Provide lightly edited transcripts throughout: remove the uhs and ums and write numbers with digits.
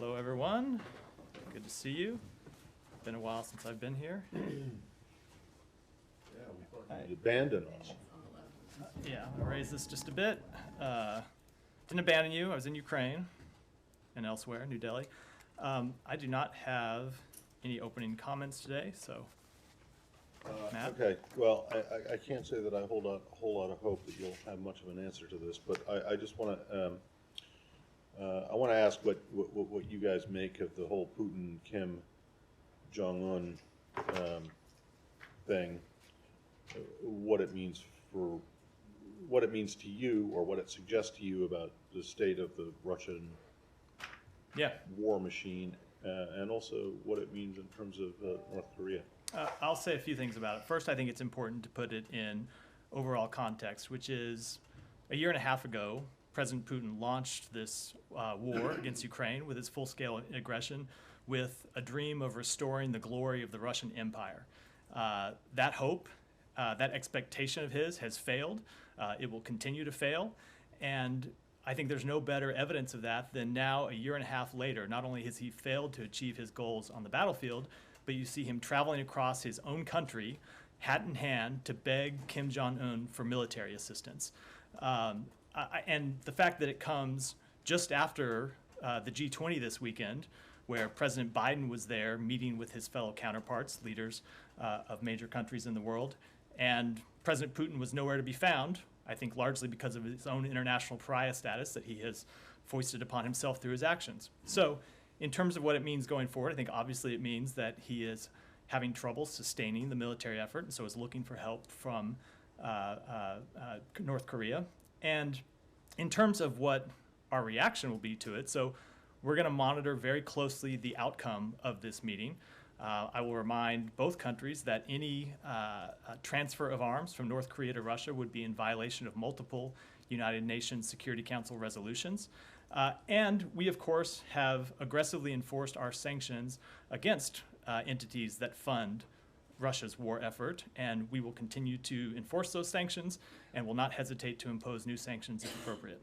Hello, everyone. Good to see you. Been a while since I've been here. Yeah, we thought you abandoned us. Yeah, I'm gonna raise this just a bit. Didn't abandon you. I was in Ukraine and elsewhere, New Delhi. I do not have any opening comments today, so Matt? Okay, well, I can't say that I hold a whole lot of hope that you'll have much of an answer to this, but I just want to ask what you guys make of the whole Putin, Kim, Jong-un thing, what it means to you, or what it suggests to you about the state of the Russian war machine, and also what it means in terms of North Korea. I'll say a few things about it. First, I think it's important to put it in overall context, which is a year and a half ago, President Putin launched this war against Ukraine with its full-scale aggression with a dream of restoring the glory of the Russian Empire. That hope, that expectation of his has failed. It will continue to fail. And I think there's no better evidence of that than now, a year and a half later. Not only has he failed to achieve his goals on the battlefield, but you see him traveling across his own country, hat in hand, to beg Kim Jong-un for military assistance. And the fact that it comes just after the G20 this weekend, where President Biden was there meeting with his fellow counterparts, leaders of major countries in the world, and President Putin was nowhere to be found, I think largely because of his own international pariah status that he has foisted upon himself through his actions. So in terms of what it means going forward, I think obviously it means that he is having trouble sustaining the military effort, and so is looking for help from North Korea. And in terms of what our reaction will be to it, so we're going to monitor very closely the outcome of this meeting. I will remind both countries that any transfer of arms from North Korea to Russia would be in violation of multiple United Nations Security Council resolutions. And we, of course, have aggressively enforced our sanctions against entities that fund Russia's war effort, and we will continue to enforce those sanctions and will not hesitate to impose new sanctions if appropriate.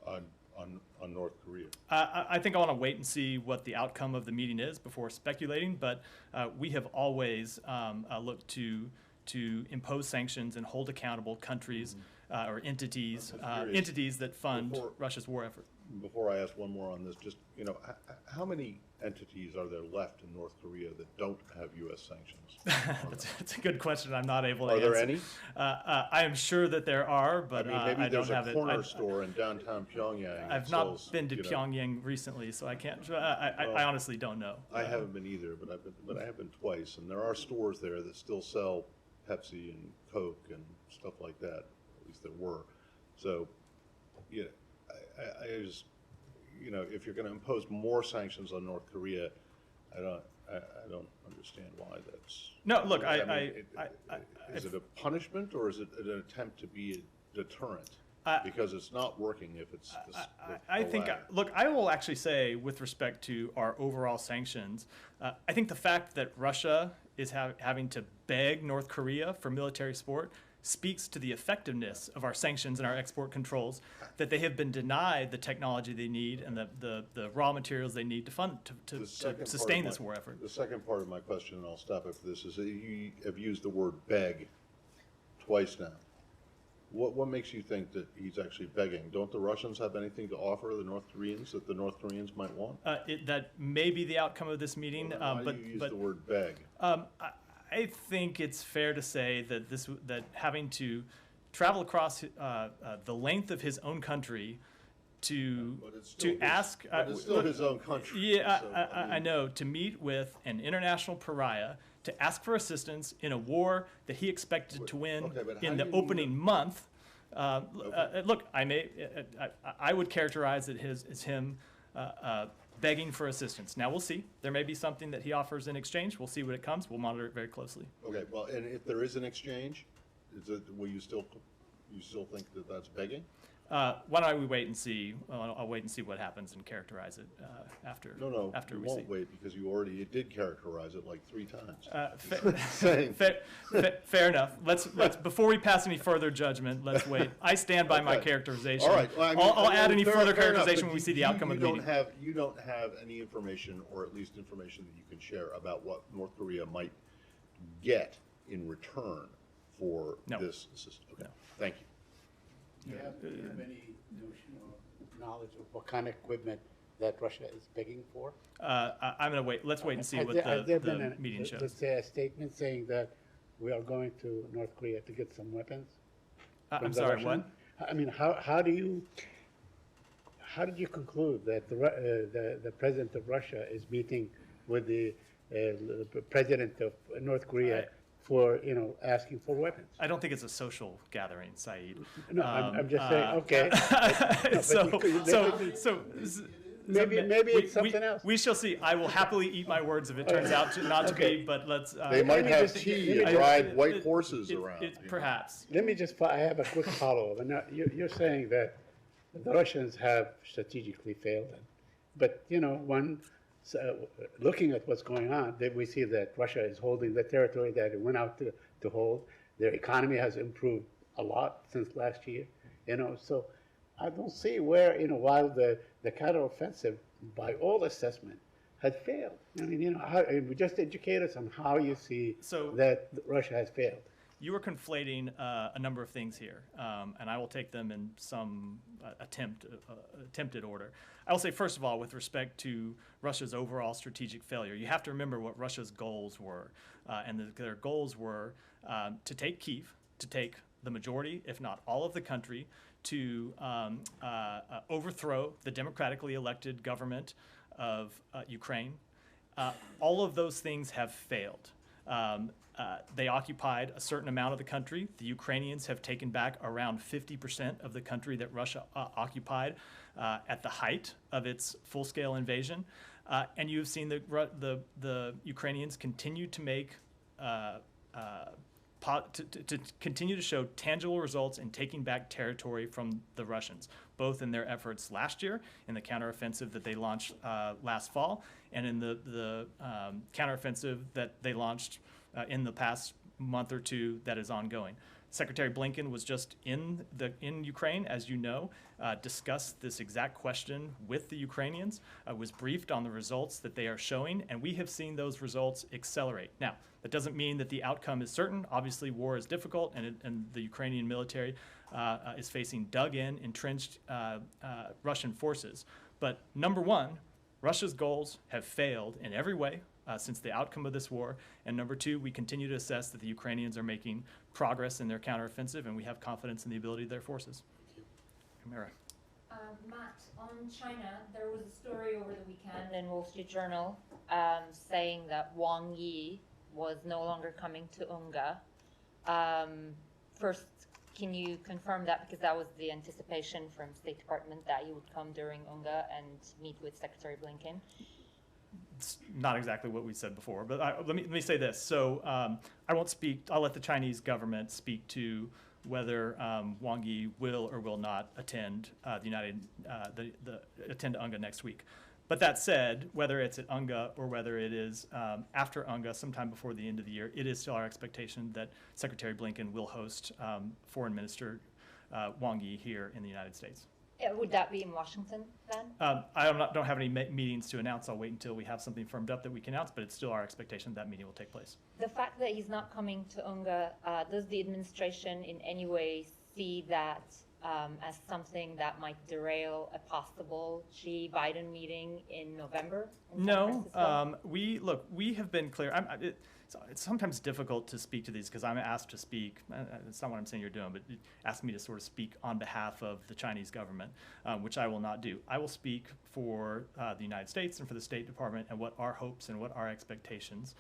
On North Korea? I think I want to wait and see what the outcome of the meeting is before speculating, but we have always looked to impose sanctions and hold accountable countries or entities that fund Russia's war effort. Before I ask one more on this, just, how many entities are there left in North Korea that don't have U.S. sanctions? That's a good question. I'm not able to answer. Are there any? I am sure that there are, but maybe I don't have there's a corner store in downtown Pyongyang. I've not been to Pyongyang recently, so I can't. I honestly don't know. I haven't been either, but I have been twice, and there are stores there that still sell Pepsi and Coke and stuff like that. At least there were. So, I just, if you're going to impose more sanctions on North Korea, I don't understand why that's. No, look, is it a punishment, or is it an attempt to be a deterrent? Because it's not working if it's this. I think, look, I will actually say, with respect to our overall sanctions, I think the fact that Russia is having to beg North Korea for military support speaks to the effectiveness of our sanctions and our export controls, that they have been denied the technology they need and the raw materials they need to sustain this war effort. The second part of my question, and I'll stop after this, is that you have used the word beg twice now. What makes you think that he's actually begging? Don't the Russians have anything to offer the North Koreans that the North Koreans might want? That may be the outcome of this meeting. Why do you use the word beg? I think it's fair to say that having to travel across the length of his own country to ask. But it's still his own country. Yeah, so, I know. To meet with an international pariah, to ask for assistance in a war that he expected to win in the opening month. Look, I would characterize it as him begging for assistance. Now we'll see. There may be something that he offers in exchange. We'll see when it comes. We'll monitor it very closely. Okay. Well, and if there is an exchange, will you still think that that's begging? Why don't we wait and see? I'll wait and see what happens and characterize it after. No, after you we won't see. wait because you did characterize it like 3 times. Fair, fair enough. Let's before we pass any further judgment, let's wait. I stand by my Okay. characterization. All right. Well, I mean, I'll add any fair further enough, characterization but when we see the outcome of the meeting. You don't have any information, or at least information that you can share about what North Korea might get in return for No. this assistance. Okay. No. Thank you. Do you have any notion or knowledge of what kind of equipment that Russia is begging for? I'm going to wait. Let's wait and see Has what there the been meeting shows. let's say a statement saying that we are going to North Korea to get some weapons? from I'm the sorry, Russian? what? I mean, how did you conclude that the president of Russia is meeting with the president of North Korea for, asking for weapons? I don't think it's a social gathering, Saeed. No, I'm just saying, okay. Maybe it's something else. We shall see. I will happily eat my words if it turns out not to be, but let's. They might me have just- tea and I- ride white horses around. you know. Perhaps. Let me just, I have a quick follow-up. And now you're saying that the Russians have strategically failed. But, looking at what's going on, we see that Russia is holding the territory that it went out to hold. Their economy has improved a lot since last year, So I don't see where, while the counteroffensive, by all assessment, had failed. I mean, just educate us on how you see that Russia has failed. You are conflating a number of things here, and I will take them in some attempted order. I will say, first of all, with respect to Russia's overall strategic failure, you have to remember what Russia's goals were, and their goals were to take Kyiv, to take the majority, if not all of the country, to overthrow the democratically elected government of Ukraine. All of those things have failed. They occupied a certain amount of the country. The Ukrainians have taken back around 50% of the country that Russia occupied at the height of its full-scale invasion. And you've seen the Ukrainians continue to make to continue to show tangible results in taking back territory from the Russians, both in their efforts last year in the counteroffensive that they launched last fall, and in the counteroffensive that they launched in the past month or two that is ongoing. Secretary Blinken was just in Ukraine, as you know, discussed this exact question with the Ukrainians, was briefed on the results that they are showing, and we have seen those results accelerate. Now, that doesn't mean that the outcome is certain. Obviously, war is difficult, and the Ukrainian military is facing dug-in, entrenched Russian forces. But number one, Russia's goals have failed in every way since the outcome of this war. And number two, we continue to assess that the Ukrainians are making progress in their counteroffensive, and we have confidence in the ability of their forces. Camara. Matt, on China, there was a story over the weekend in Wall Street Journal saying that Wang Yi was no longer coming to UNGA. First, can you confirm that? Because that was the anticipation from State Department that he would come during UNGA and meet with Secretary Blinken. It's not exactly what we said before, but let me say this. So I won't speak. I'll let the Chinese government speak to whether Wang Yi will or will not attend attend UNGA next week. But that said, whether it's at UNGA or whether it is after UNGA, sometime before the end of the year, it is still our expectation that Secretary Blinken will host Foreign Minister Wang Yi here in the United States. Would that be in Washington then? I don't have any meetings to announce. I'll wait until we have something firmed up that we can announce, but it's still our expectation that meeting will take place. The fact that he's not coming to UNGA, does the administration in any way see that as something that might derail a possible Xi-Biden meeting in November? No, we have been clear. It's sometimes difficult to speak to these because I'm asked to speak. It's not what I'm saying you're doing, but you ask me to sort of speak on behalf of the Chinese government, which I will not do. I will speak for the United States and for the State Department and what our hopes and what our expectations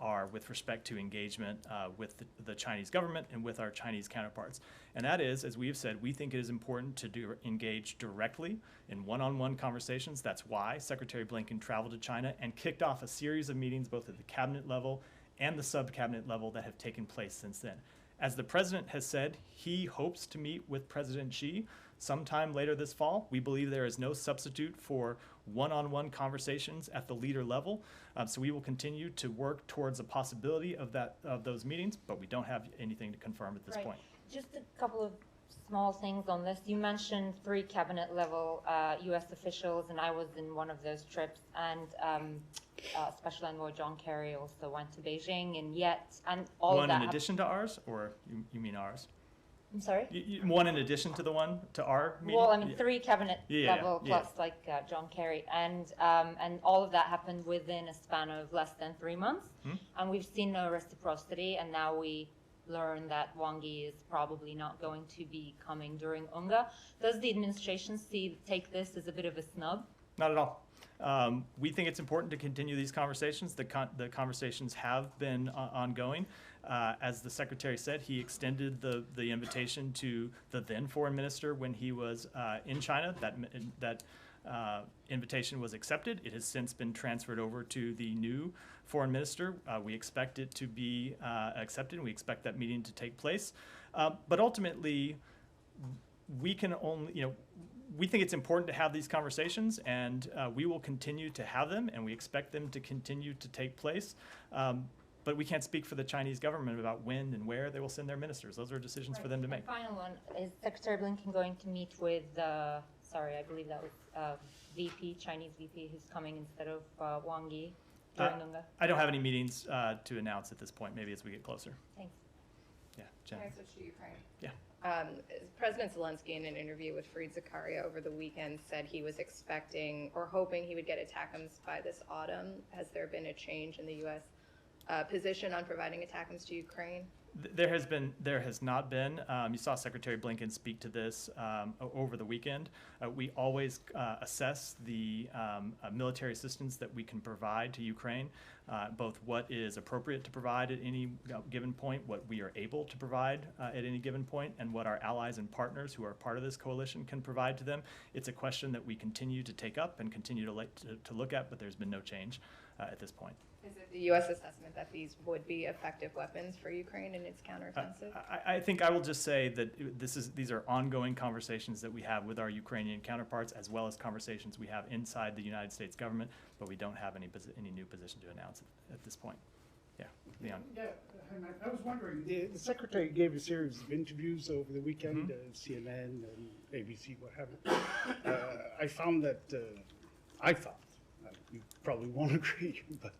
are with respect to engagement with the Chinese government and with our Chinese counterparts. And that is, as we have said, we think it is important to engage directly in one-on-one conversations. That's why Secretary Blinken traveled to China and kicked off a series of meetings both at the cabinet level and the sub-cabinet level that have taken place since then. As the president has said, he hopes to meet with President Xi sometime later this fall. We believe there is no substitute for one-on-one conversations at the leader level. So we will continue to work towards a possibility of those meetings, but we don't have anything to confirm at this Right. point. Just a couple of small things on this. You mentioned 3 cabinet level U.S. officials, and I was in one of those trips, and Special Envoy John Kerry also went to Beijing, and all One of that. in addition to ours, or you mean ours? I'm sorry? One in addition to the one to our meeting? Well, I mean, 3 cabinet Yeah, level yeah. plus John Kerry, and all of that happened within a span of less than 3 months, and we've seen no reciprocity, and now we learn that Wang Yi is probably not going to be coming during UNGA. Does the administration take this as a bit of a snub? Not at all. We think it's important to continue these conversations. The conversations have been ongoing. As the secretary said, he extended the invitation to the then foreign minister when he was in China. That invitation was accepted. It has since been transferred over to the new foreign minister. We expect it to be accepted. We expect that meeting to take place. But ultimately, we can only, we think it's important to have these conversations, and we will continue to have them, and we expect them to continue to take place. But we can't speak for the Chinese government about when and where they will send their ministers. Those are decisions for them to make. The final one, is Secretary Blinken going to meet with, I believe that was Chinese VP, who's coming instead of Wang Yi during UNGA? I don't have any meetings to announce at this point, maybe as we get closer. Thanks. Yeah, Jen. Can I switch to Ukraine? Yeah. President Zelensky, in an interview with Fareed Zakaria over the weekend, said he was expecting or hoping he would get ATACMS by this autumn. Has there been a change in the U.S. Position on providing ATACMS to Ukraine? There has not been. You saw Secretary Blinken speak to this over the weekend. We always assess the military assistance that we can provide to Ukraine, both what is appropriate to provide at any given point, what we are able to provide at any given point, and what our allies and partners who are part of this coalition can provide to them. It's a question that we continue to take up and continue to look at, but there's been no change at this point. Is it the U.S. assessment that these would be effective weapons for Ukraine in its counteroffensive? I think I will just say that these are ongoing conversations that we have with our Ukrainian counterparts, as well as conversations we have inside the United States government, but we don't have any new position to announce at this point. Yeah, Leon. Yeah, I was wondering, the secretary gave a series of interviews over the weekend, CNN and ABC, what have you. I found that, you probably won't agree, but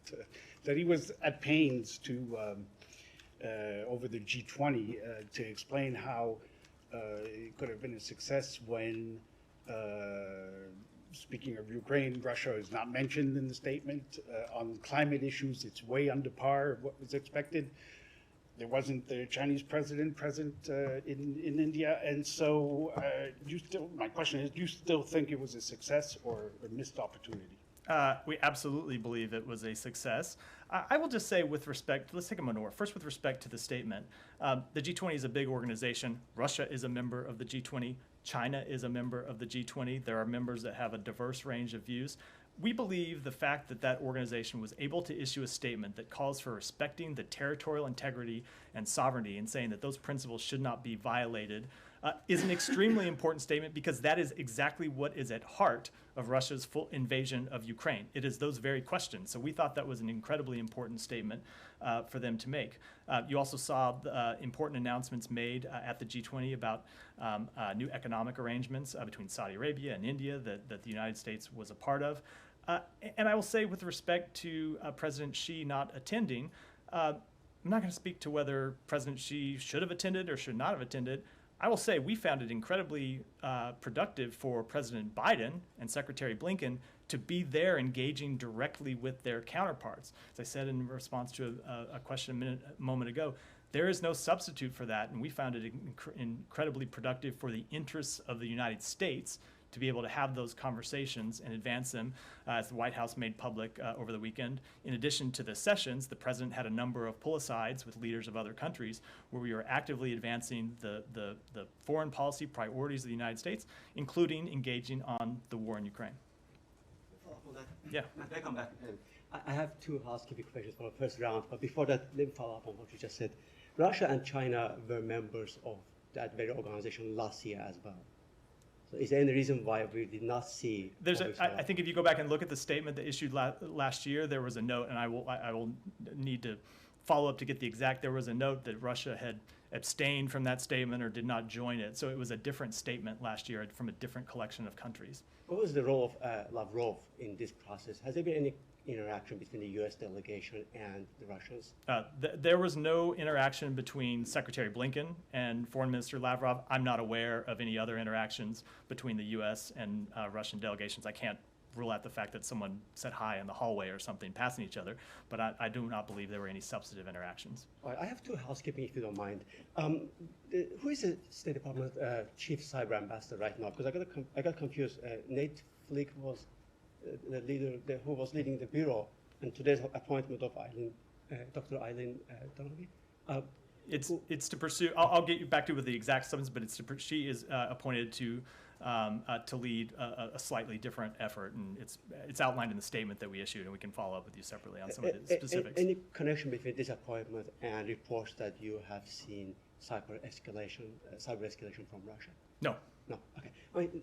that he was at pains to, over the G20, to explain how it could have been a success when, speaking of Ukraine, Russia is not mentioned in the statement. On climate issues, it's way under par of what was expected. There wasn't the Chinese president present in India, and so my question is, do you still think it was a success or a missed opportunity? We absolutely believe it was a success. I will just say with respect, let's take a moment. First, with respect to the statement, the G20 is a big organization. Russia is a member of the G20. China is a member of the G20. There are members that have a diverse range of views. We believe the fact that that organization was able to issue a statement that calls for respecting the territorial integrity and sovereignty and saying that those principles should not be violated is an extremely important statement, because that is exactly what is at heart of Russia's full invasion of Ukraine. It is those very questions. So we thought that was an incredibly important statement for them to make. You also saw important announcements made at the G20 about new economic arrangements between Saudi Arabia and India that the United States was a part of. And I will say, with respect to President Xi not attending, I'm not going to speak to whether President Xi should have attended or should not have attended. I will say we found it incredibly productive for President Biden and Secretary Blinken to be there engaging directly with their counterparts. As I said in response to a question a moment ago, there is no substitute for that, and we found it incredibly productive for the interests of the United States to be able to have those conversations and advance them, as the White House made public over the weekend. In addition to the sessions, the president had a number of pull-asides with leaders of other countries where we were actively advancing the foreign policy priorities of the United States, including engaging on the war in Ukraine. Follow up on that. Yeah. May I come back? I have 2 housekeeping questions for the first round, but before that, let me follow up on what you just said. Russia and China were members of that very organization last year as well. So is there any reason why we did not see? There's what we I saw? think if you go back and look at the statement that issued last year, there was a note, and I will need to follow up to get the exact. There was a note that Russia had abstained from that statement or did not join it. So it was a different statement last year from a different collection of countries. What was the role of Lavrov in this process? Has there been any interaction between the U.S. delegation and the Russians? There was no interaction between Secretary Blinken and Foreign Minister Lavrov. I'm not aware of any other interactions between the U.S. and Russian delegations. I can't rule out the fact that someone said hi in the hallway or something passing each other, but I do not believe there were any substantive interactions. All right, I have two housekeeping, if you don't mind. Who is the State Department Chief Cyber Ambassador right now? Because I got confused. Nate Flick was the leader who was leading the bureau, and today's appointment of Dr. Eileen Donoghue. It's to pursue. I'll get you back to with the exact substance, but she is appointed to lead a slightly different effort, and it's outlined in the statement that we issued, and we can follow up with you separately on some of the specifics. Any connection between this appointment and reports that you have seen cyber escalation from Russia? No. No. Okay.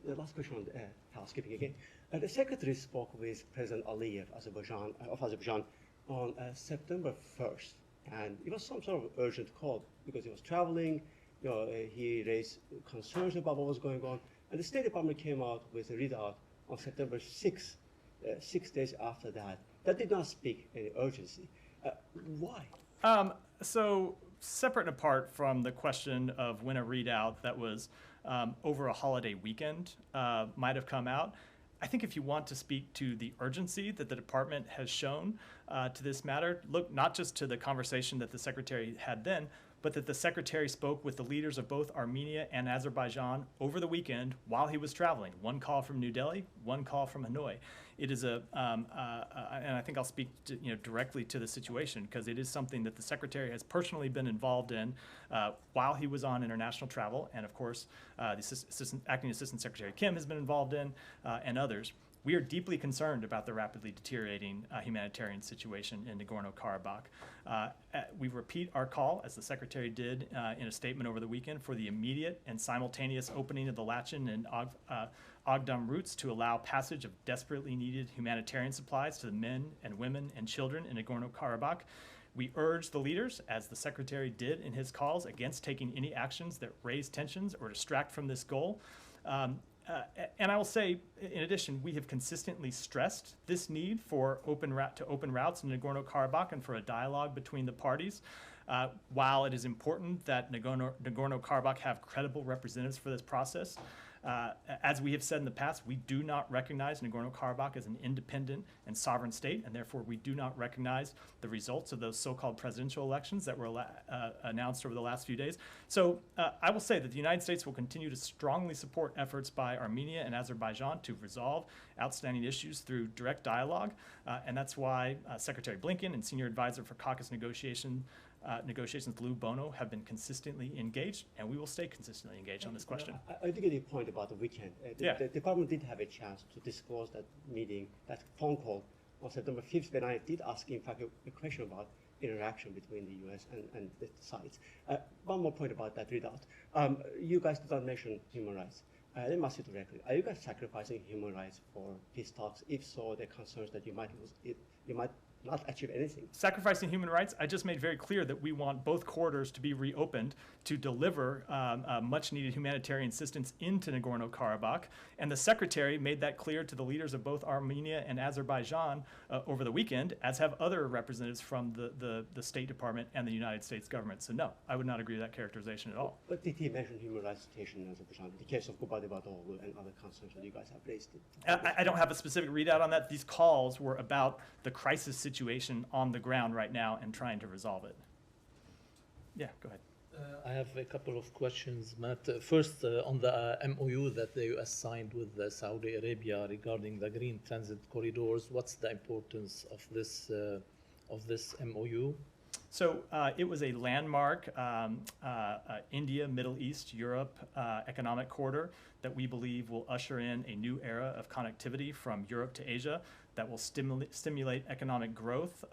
The last question on housekeeping again. The secretary spoke with President Aliyev of Azerbaijan on September 1st, and it was some sort of urgent call because he was traveling. He raised concerns about what was going on, and the State Department came out with a readout on September 6th, 6 days after that. That did not speak any urgency. Why? So separate and apart from the question of when a readout that was over a holiday weekend might have come out, I think if you want to speak to the urgency that the department has shown to this matter, look not just to the conversation that the secretary had then, but that the secretary spoke with the leaders of both Armenia and Azerbaijan over the weekend while he was traveling. One call from New Delhi, one call from Hanoi. It is and I think I'll speak directly to the situation because it is something that the secretary has personally been involved in while he was on international travel, and of course the acting assistant secretary Kim has been involved in, and others. We are deeply concerned about the rapidly deteriorating humanitarian situation in Nagorno-Karabakh. We repeat our call, as the Secretary did in a statement over the weekend, for the immediate and simultaneous opening of the Lachin and Ogdam routes to allow passage of desperately needed humanitarian supplies to the men and women and children in Nagorno-Karabakh. We urge the leaders, as the Secretary did in his calls, against taking any actions that raise tensions or distract from this goal. And I will say, in addition, we have consistently stressed this need for open routes in Nagorno-Karabakh and for a dialogue between the parties. While it is important that Nagorno-Karabakh have credible representatives for this process, as we have said in the past, we do not recognize Nagorno-Karabakh as an independent and sovereign state, and therefore we do not recognize the results of those so-called presidential elections that were announced over the last few days. So I will say that the United States will continue to strongly support efforts by Armenia and Azerbaijan to resolve outstanding issues through direct dialogue, and that's why Secretary Blinken and Senior Advisor for Caucasus negotiations Lou Bono have been consistently engaged, and we will stay consistently engaged on this question. I think your point about the weekend. The department did have a chance to disclose that meeting, that phone call on September 5th, when I did ask, in fact, a question about interaction between the U.S. and the sides. One more point about that readout. You guys did not mention human rights. Let me ask you directly. Are you guys sacrificing human rights for peace talks? If so, the concerns that you might not achieve anything. Sacrificing human rights, I just made very clear that we want both corridors to be reopened to deliver much needed humanitarian assistance into Nagorno-Karabakh. And the Secretary made that clear to the leaders of both Armenia and Azerbaijan over the weekend, as have other representatives from the State Department and the United States government. So no, I would not agree with that characterization at all. But did he mention human rights situation in Azerbaijan, the case of Kubadibadoglu and other concerns that you guys have raised? I don't have a specific readout on that. These calls were about the crisis situation on the ground right now and trying to resolve it. Yeah, go ahead. I have a couple of questions, Matt. First, on the MOU that the U.S. signed with Saudi Arabia regarding the green transit corridors, what's the importance of this MOU? So it was a landmark India, Middle East, Europe economic corridor that we believe will usher in a new era of connectivity from Europe to Asia that will stimulate economic growth,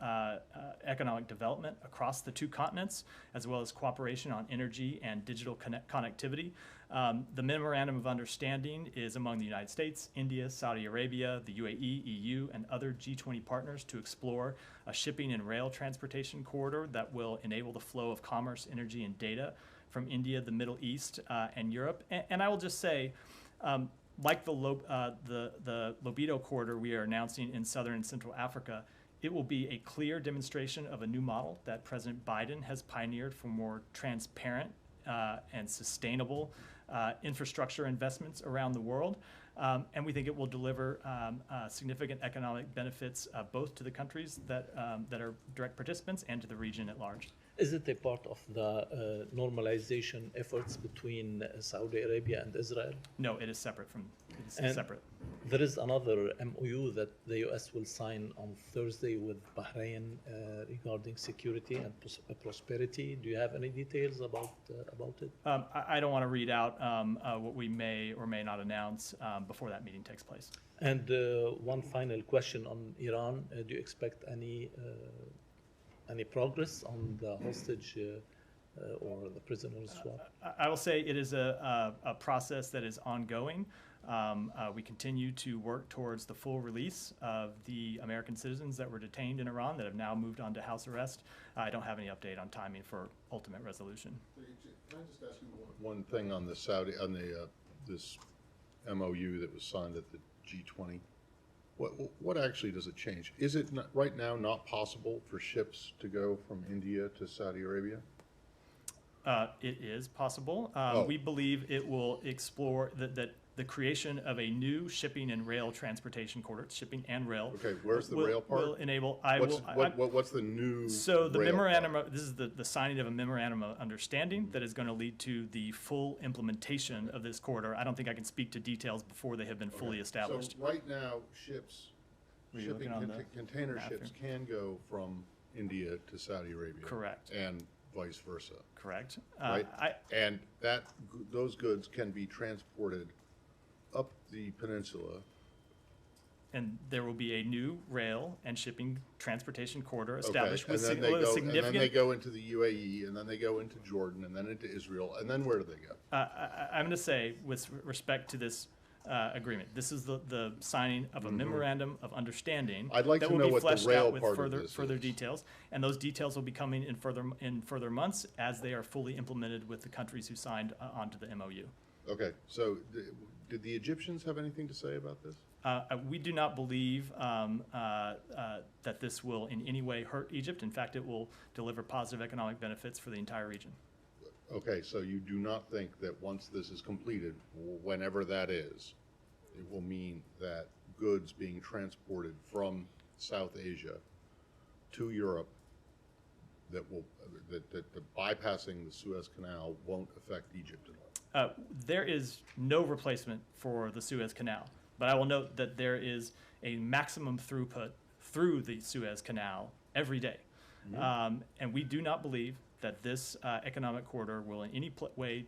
economic development across the two continents, as well as cooperation on energy and digital connectivity. The Memorandum of Understanding is among the United States, India, Saudi Arabia, the UAE, EU, and other G20 partners to explore a shipping and rail transportation corridor that will enable the flow of commerce, energy, and data from India, the Middle East, and Europe. And I will just say, like the Lobito corridor we are announcing in Southern and Central Africa, it will be a clear demonstration of a new model that President Biden has pioneered for more transparent and sustainable infrastructure investments around the world. And we think it will deliver significant economic benefits both to the countries that are direct participants and to the region at large. Is it a part of the normalization efforts between Saudi Arabia and Israel? No, it is separate from, it's And separate. There is another MOU that the U.S. will sign on Thursday with Bahrain regarding security and prosperity. Do you have any details about it? I don't want to read out what we may or may not announce before that meeting takes place. And one final question on Iran. Do you expect any progress on the hostage or the prisoner swap? I will say it is a process that is ongoing. We continue to work towards the full release of the American citizens that were detained in Iran that have now moved on to house arrest. I don't have any update on timing for ultimate resolution. Can I just ask you one thing on the this MOU that was signed at the G20? What actually does it change? Is it not, right now not possible for ships to go from India to Saudi Arabia? It is possible. Oh. We believe it will explore that the creation of a new shipping and rail transportation corridor, shipping and rail. Okay, where's the will, rail part? Will enable. What's the new? So the rail memorandum. part? This is the signing of a memorandum of understanding that is going to lead to the full implementation of this corridor. I don't think I can speak to details before they have been fully established. So right now, ships, Were you shipping looking on the container map ships here? can go from India to Saudi Arabia. Correct. And vice versa. Correct. Right? And those goods can be transported up the peninsula. And there will be a new rail and shipping transportation corridor Okay, established and with then they go, significant. and then they go into the UAE, and then they go into Jordan, and then into Israel, and then where do they go? I'm going to say, with respect to this agreement, this is the signing of a memorandum of understanding. I'd like that to will know be what the fleshed rail out with part of further this further is. details, and those details will be coming in further months as they are fully implemented with the countries who signed onto the MOU. Okay, so did the Egyptians have anything to say about this? We do not believe that this will in any way hurt Egypt. In fact, it will deliver positive economic benefits for the entire region. Okay, so you do not think that once this is completed, whenever that is, it will mean that goods being transported from South Asia to Europe that bypassing the Suez Canal won't affect Egypt at all? There is no replacement for the Suez Canal, but I will note that there is a maximum throughput through the Suez Canal every day. And we do not believe that this economic corridor will in any way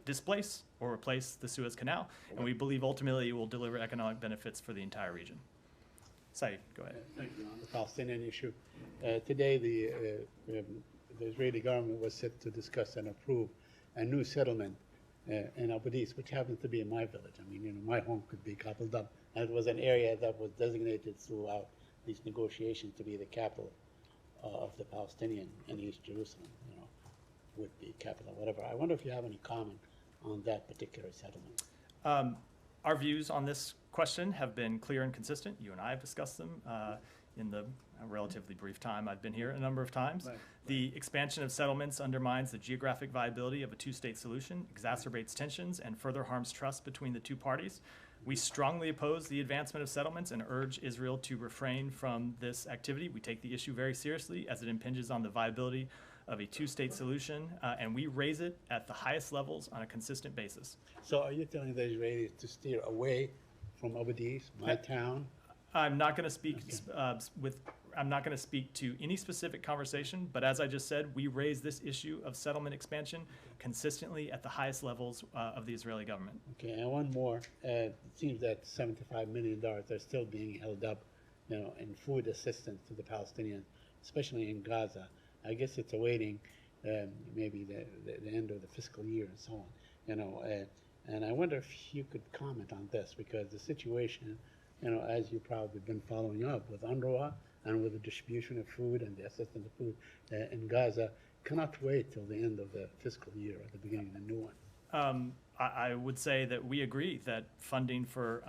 displace or replace the Suez Canal, and we believe ultimately it will deliver economic benefits for the entire region. Saeed, go ahead. Thank you. On the Palestinian issue, today the Israeli government was set to discuss and approve a new settlement in Abu Dis, which happens to be in my village. I mean, my home could be gobbled up, and it was an area that was designated throughout these negotiations to be the capital of the Palestinian in East Jerusalem, would be capital, whatever. I wonder if you have any comment on that particular settlement. Our views on this question have been clear and consistent. You and I have discussed them in the relatively brief time I've been here a number of times. Right. The expansion of settlements undermines the geographic viability of a two-state solution, exacerbates tensions, and further harms trust between the two parties. We strongly oppose the advancement of settlements and urge Israel to refrain from this activity. We take the issue very seriously as it impinges on the viability of a two-state solution, and we raise it at the highest levels on a consistent basis. So are you telling the Israelis to steer away from Abu Dis, my town? I'm not going to speak I'm not going to speak to any specific conversation, but as I just said, we raise this issue of settlement expansion consistently at the highest levels of the Israeli government. Okay, and one more. It seems that $75 million are still being held up, in food assistance to the Palestinians, especially in Gaza. I guess it's awaiting maybe the end of the fiscal year and so on. And I wonder if you could comment on this, because the situation, as you've probably been following up with UNRWA and with the distribution of food and the assistance of food in Gaza, cannot wait till the end of the fiscal year or the beginning of the new one. I would say that we agree that funding for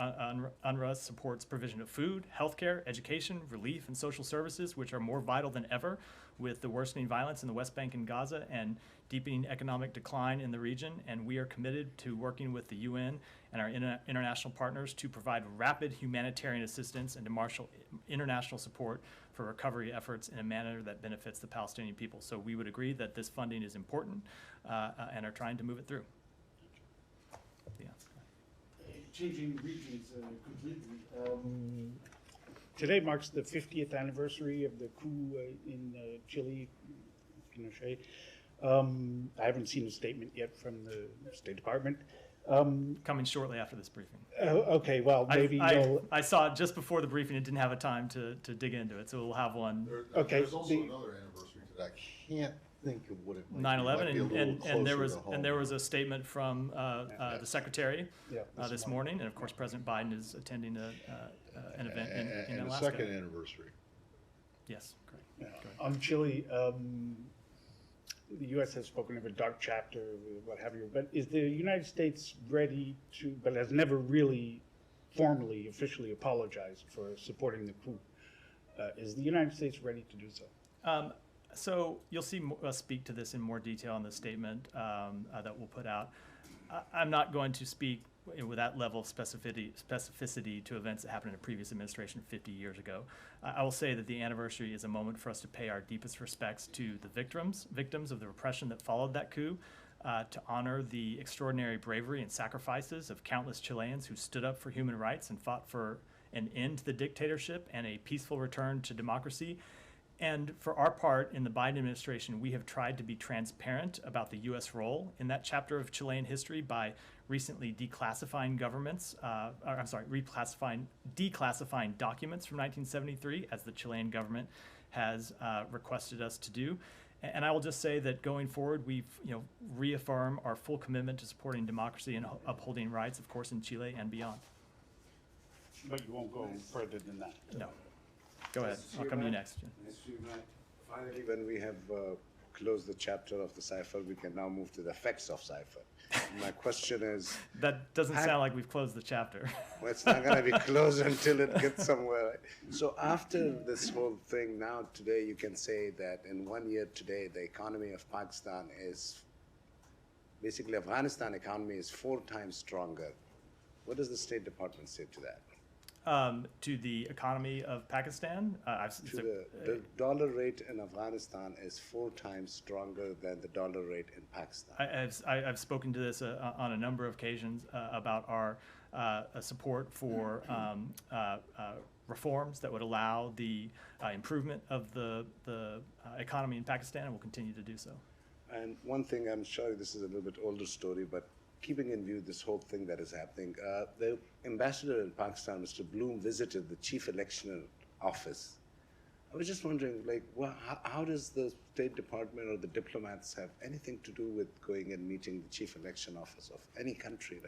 UNRWA supports provision of food, healthcare, education, relief, and social services, which are more vital than ever with the worsening violence in the West Bank and Gaza and deepening economic decline in the region. And we are committed to working with the UN and our international partners to provide rapid humanitarian assistance and to marshal international support for recovery efforts in a manner that benefits the Palestinian people. So we would agree that this funding is important and are trying to move it through. Yeah. Changing regions completely. Today marks the 50th anniversary of the coup in Chile, Pinochet. I haven't seen a statement yet from the State Department. Coming shortly after this briefing. Okay, well, maybe you'll... I saw it just before the briefing and didn't have a time to dig into it, so we'll have one. There's also another anniversary today. I can't think of what it might be. 9/11, and there was Closer to home. there was a statement from the secretary Yeah, this morning, and of course President Biden is attending an event in And the Alaska. second anniversary. Yes, correct. Yeah. On Chile, the U.S. has spoken of a dark chapter, what have you, but is the United States ready to, but has never really formally, officially apologized for supporting the coup? Is the United States ready to do so? So you'll see us speak to this in more detail in the statement that we'll put out. I'm not going to speak with that level of specificity to events that happened in a previous administration 50 years ago. I will say that the anniversary is a moment for us to pay our deepest respects to the victims of the repression that followed that coup, to honor the extraordinary bravery and sacrifices of countless Chileans who stood up for human rights and fought for an end to the dictatorship and a peaceful return to democracy. And for our part in the Biden administration, we have tried to be transparent about the U.S. role in that chapter of Chilean history by recently declassifying declassifying documents from 1973, as the Chilean government has requested us to do. And I will just say that going forward, we've reaffirm our full commitment to supporting democracy and upholding rights, of course, in Chile and beyond. But you won't go further than that? No. Go ahead. I'll come to you next. Finally, when we have closed the chapter of the cipher, we can now move to the effects of cipher. My question is... That doesn't sound like we've closed the chapter. Well, it's not going to be closed until it gets somewhere. So after this whole thing, now today you can say that in 1 year today, the economy of Pakistan is... Basically, Afghanistan economy is 4 times stronger. What does the State Department say to that? To the economy of Pakistan. The dollar rate in Afghanistan is 4 times stronger than the dollar rate in Pakistan. I've spoken to this on a number of occasions about our support for reforms that would allow the improvement of the economy in Pakistan, and will continue to do so. And one thing, I'm sure this is a little bit older story, but keeping in view this whole thing that is happening, the ambassador in Pakistan, Mr. Bloom, visited the chief election office. I was just wondering, how does the State Department or the diplomats have anything to do with going and meeting the chief election office of any country?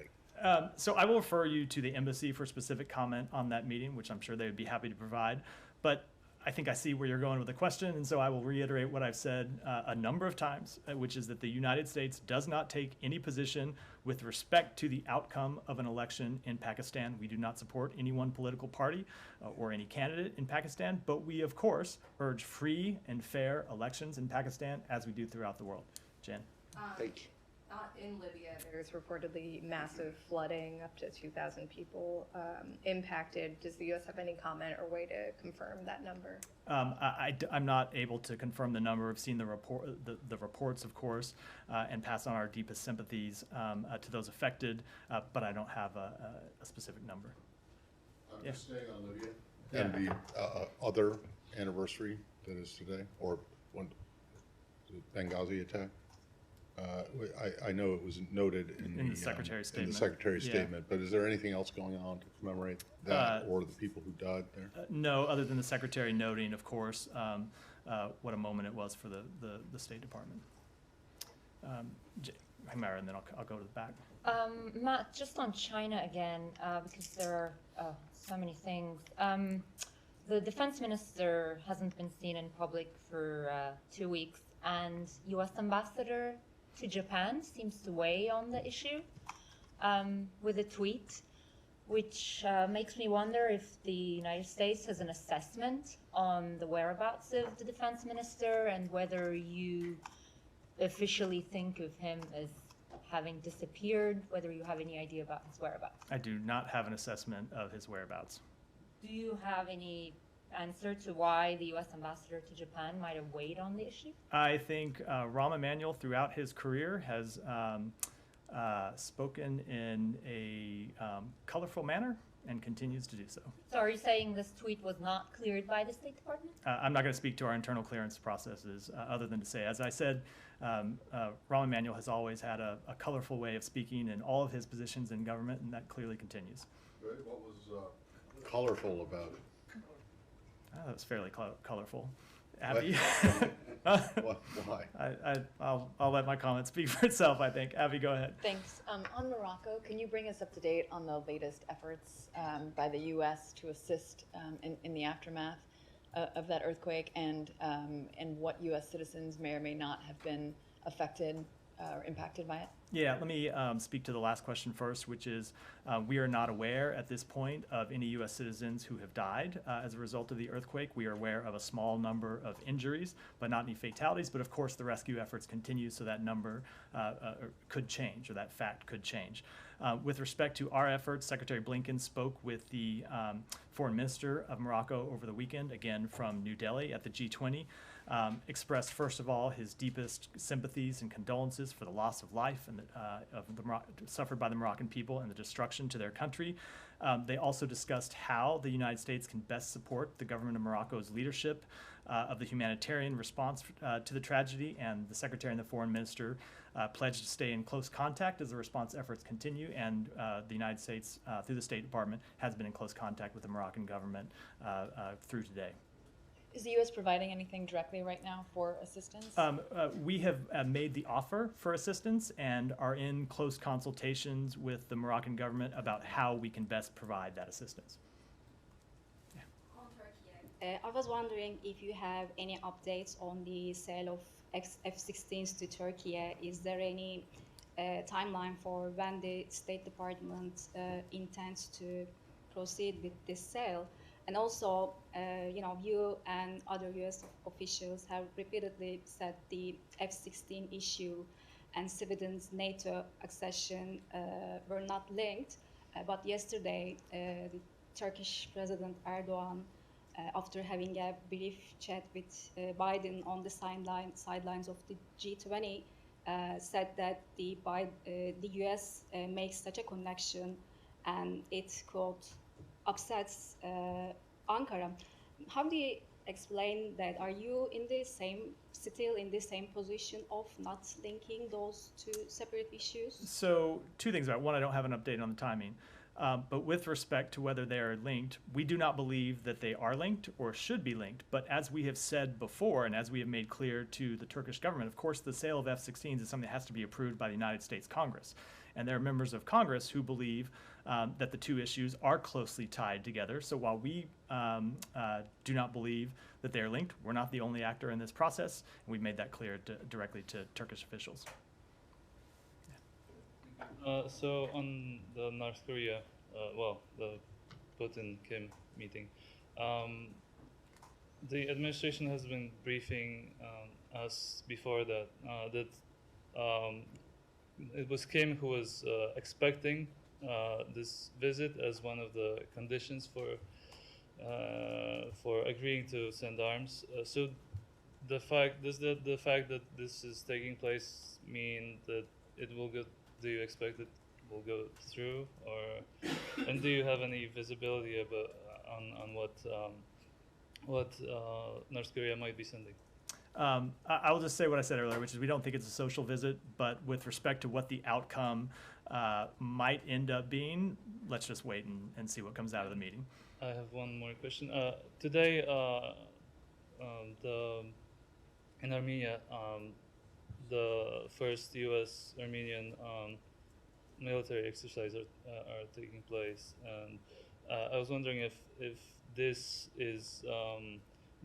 So I will refer you to the embassy for specific comment on that meeting, which I'm sure they would be happy to provide. But I think I see where you're going with the question, and so I will reiterate what I've said a number of times, which is that the United States does not take any position with respect to the outcome of an election in Pakistan. We do not support any one political party or any candidate in Pakistan, but we, of course, urge free and fair elections in Pakistan, as we do throughout the world. Jen? Thank you. In Libya, there's reportedly massive flooding, up to 2,000 people impacted. Does the U.S. have any comment or way to confirm that number? I'm not able to confirm the number. I've seen the reports, of course, and pass on our deepest sympathies to those affected, but I don't have a specific number. Just staying on Libya and the other anniversary that is today, or the Benghazi attack. I know it was noted in the Secretary's statement. In the Secretary's statement, but is there anything else going on to commemorate that or the people who died there? No, other than the Secretary noting, of course, what a moment it was for the State Department. Himera, and then I'll go to the back. Matt, just on China again, because there are so many things. The defense minister hasn't been seen in public for 2 weeks, and U.S. ambassador to Japan seems to weigh on the issue with a tweet, which makes me wonder if the United States has an assessment on the whereabouts of the defense minister and whether you officially think of him as having disappeared, whether you have any idea about his whereabouts. I do not have an assessment of his whereabouts. Do you have any answer to why the U.S. ambassador to Japan might have weighed on the issue? I think Rahm Emanuel, throughout his career, has spoken in a colorful manner and continues to do so. So are you saying this tweet was not cleared by the State Department? I'm not going to speak to our internal clearance processes other than to say, as I said, Rahm Emanuel has always had a colorful way of speaking in all of his positions in government, and that clearly continues. What was colorful about it? That was fairly colorful. Abby? Why? I'll let my comment speak for itself, I think. Abby, go ahead. Thanks. On Morocco, can you bring us up to date on the latest efforts by the U.S. to assist in the aftermath of that earthquake, and what U.S. citizens may or may not have been affected or impacted by it? Yeah, let me speak to the last question first, which is we are not aware at this point of any U.S. citizens who have died as a result of the earthquake. We are aware of a small number of injuries, but not any fatalities. But of course, the rescue efforts continue, so that number could change, or that fact could change. With respect to our efforts, Secretary Blinken spoke with the foreign minister of Morocco over the weekend, again from New Delhi at the G20. Expressed, first of all, his deepest sympathies and condolences for the loss of life and suffered by the Moroccan people and the destruction to their country. They also discussed how the United States can best support the government of Morocco's leadership of the humanitarian response to the tragedy, and the Secretary and the Foreign Minister pledged to stay in close contact as the response efforts continue, and the United States, through the State Department, has been in close contact with the Moroccan government through today. Is the U.S. providing anything directly right now for assistance? We have made the offer for assistance and are in close consultations with the Moroccan government about how we can best provide that assistance. On Turkey, I was wondering if you have any updates on the sale of F-16s to Turkey. Is there any timeline for when the State Department intends to proceed with this sale? And also, you and other U.S. officials have repeatedly said the F-16 issue and Sweden's NATO accession were not linked. But yesterday, the Turkish President Erdogan, after having a brief chat with Biden on the sidelines of the G20, said that the U.S. makes such a connection and it could upsets Ankara. How do you explain that? Are you still in the same position of not linking those two separate issues? So, two things about it. One, I don't have an update on the timing. But with respect to whether they are linked, we do not believe that they are linked or should be linked. But as we have said before, and as we have made clear to the Turkish government, of course, the sale of F-16s is something that has to be approved by the United States Congress. And there are members of Congress who believe that the two issues are closely tied together. So while we do not believe that they are linked, we're not the only actor in this process, and we've made that clear directly to Turkish officials. So on the North Korea, the Putin-Kim meeting, the administration has been briefing us before that it was Kim who was expecting this visit as one of the conditions for agreeing to send arms. So the fact that this is taking place mean that it will go? Do you expect it will go through, and do you have any visibility about on what North Korea might be sending? I will just say what I said earlier, which is we don't think it's a social visit, but with respect to what the outcome might end up being, let's just wait and see what comes out of the meeting. I have one more question. Today, in Armenia, the first U.S.-Armenian military exercises are taking place, and I was wondering if this is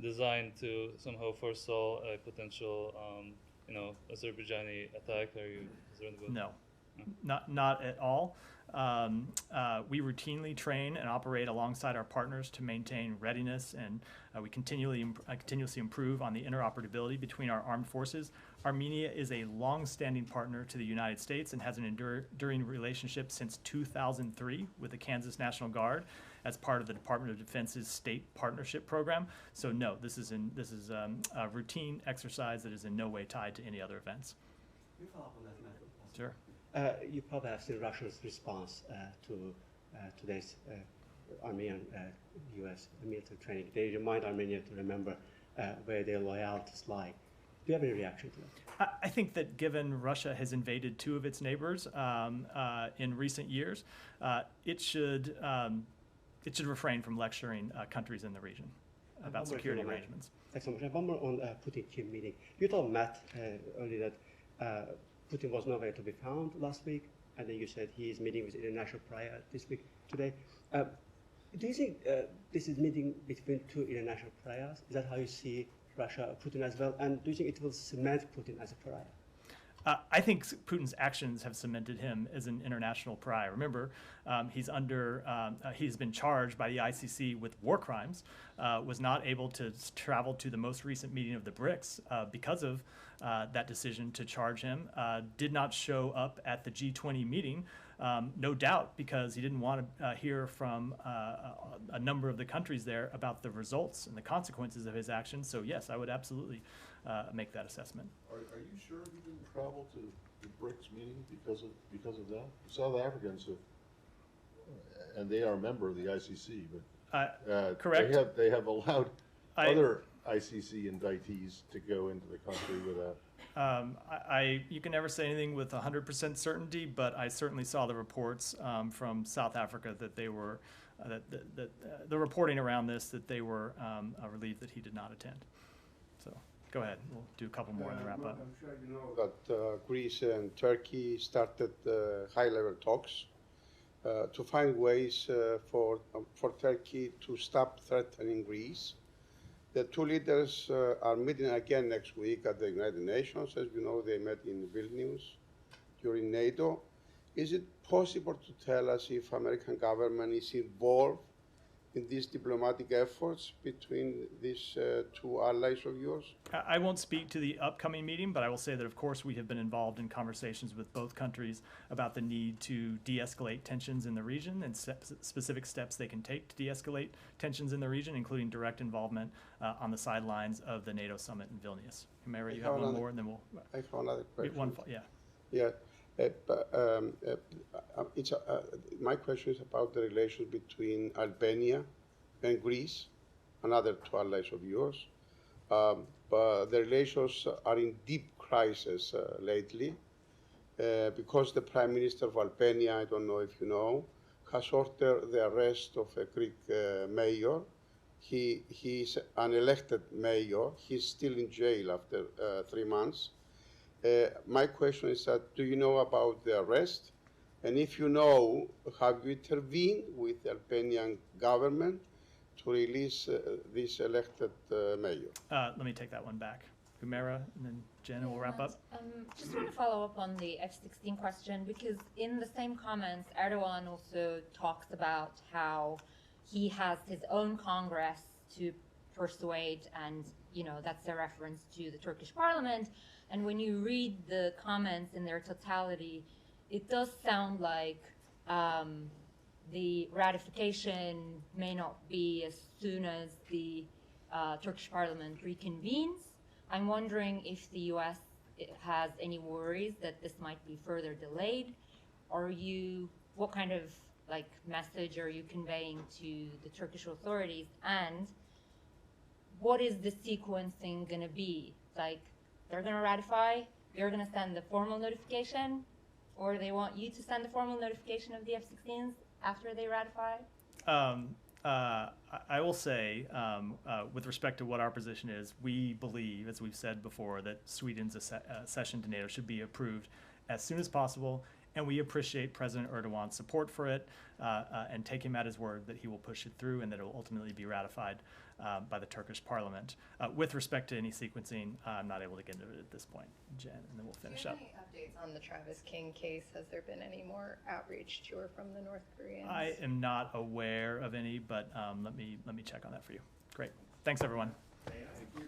designed to somehow forestall a potential, Azerbaijani attack. Are you concerned about? No, not at all. We routinely train and operate alongside our partners to maintain readiness, and we continuously improve on the interoperability between our armed forces. Armenia is a long-standing partner to the United States and has an enduring relationship since 2003 with the Kansas National Guard as part of the Department of Defense's State Partnership Program. So no, this is a routine exercise that is in no way tied to any other events. Can you follow up on that, Matt? Sure. You probably have seen Russia's response to today's Armenian U.S. military training. They remind Armenia to remember where their loyalties lie. Do you have any reaction to that? I think that given Russia has invaded two of its neighbors in recent years, it should refrain from lecturing countries in the region about security arrangements. Thanks so much. And one more on Putin-Kim meeting. You told Matt earlier that Putin was nowhere to be found last week, and then you said he is meeting with international pariah this week, today. Do you think this is meeting between two international pariahs? Is that how you see Russia, Putin as well? And do you think it will cement Putin as a pariah? I think Putin's actions have cemented him as an international pariah. Remember, he's been charged by the ICC with war crimes, was not able to travel to the most recent meeting of the BRICS because of that decision to charge him, did not show up at the G20 meeting, no doubt because he didn't want to hear from a number of the countries there about the results and the consequences of his actions. So yes, I would absolutely make that assessment. Are you sure he didn't travel to the BRICS meeting because of that? The South Africans have, and they are a member of the ICC, but correct. They have allowed other ICC indictees to go into the country without. You can never say anything with 100% certainty, but I certainly saw the reports from South Africa that they were the reporting around this that they were relieved that he did not attend. So go ahead, we'll do a couple more in the wrap up. I'm sure you know that Greece and Turkey started high-level talks to find ways for Turkey to stop threatening Greece. The two leaders are meeting again next week at the United Nations. As you know, they met in Vilnius during NATO. Is it possible to tell us if American government is involved in these diplomatic efforts between these two allies of yours? I won't speak to the upcoming meeting, but I will say that, of course, we have been involved in conversations with both countries about the need to de-escalate tensions in the region and specific steps they can take to de-escalate tensions in the region, including direct involvement on the sidelines of the NATO summit in Vilnius. Mary, you have one more, and then we'll... I have another question. Yeah. My question is about the relations between Albania and Greece, another two allies of yours. But the relations are in deep crisis lately because the Prime Minister of Albania, I don't know if you know, has ordered the arrest of a Greek mayor. He is an elected mayor. He's still in jail after 3 months. My question is that, do you know about the arrest? And if you know, have you intervened with the Albanian government to release this elected mayor? Let me take that one back. Humera, and then Jen, and we'll wrap up. Just want to follow up on the F-16 question, because in the same comments, Erdogan also talks about how he has his own Congress to persuade, and that's a reference to the Turkish parliament. And when you read the comments in their totality, it does sound like the ratification may not be as soon as the Turkish parliament reconvenes. I'm wondering if the U.S. has any worries that this might be further delayed, or what kind of message are you conveying to the Turkish authorities, and what is the sequencing going to be? They're going to ratify, you're going to send the formal notification, or they want you to send the formal notification of the F-16s after they ratify? I will say, with respect to what our position is, we believe, as we've said before, that Sweden's accession to NATO should be approved as soon as possible, and we appreciate President Erdogan's support for it, and take him at his word that he will push it through and that it will ultimately be ratified by the Turkish parliament. With respect to any sequencing, I'm not able to get into it at this point, Jen, and then we'll finish up. Do you have any updates on the Travis King case? Has there been any more outreach to or from the North Koreans? I am not aware of any, but let me check on that for you. Great. Thanks, everyone. Thank you.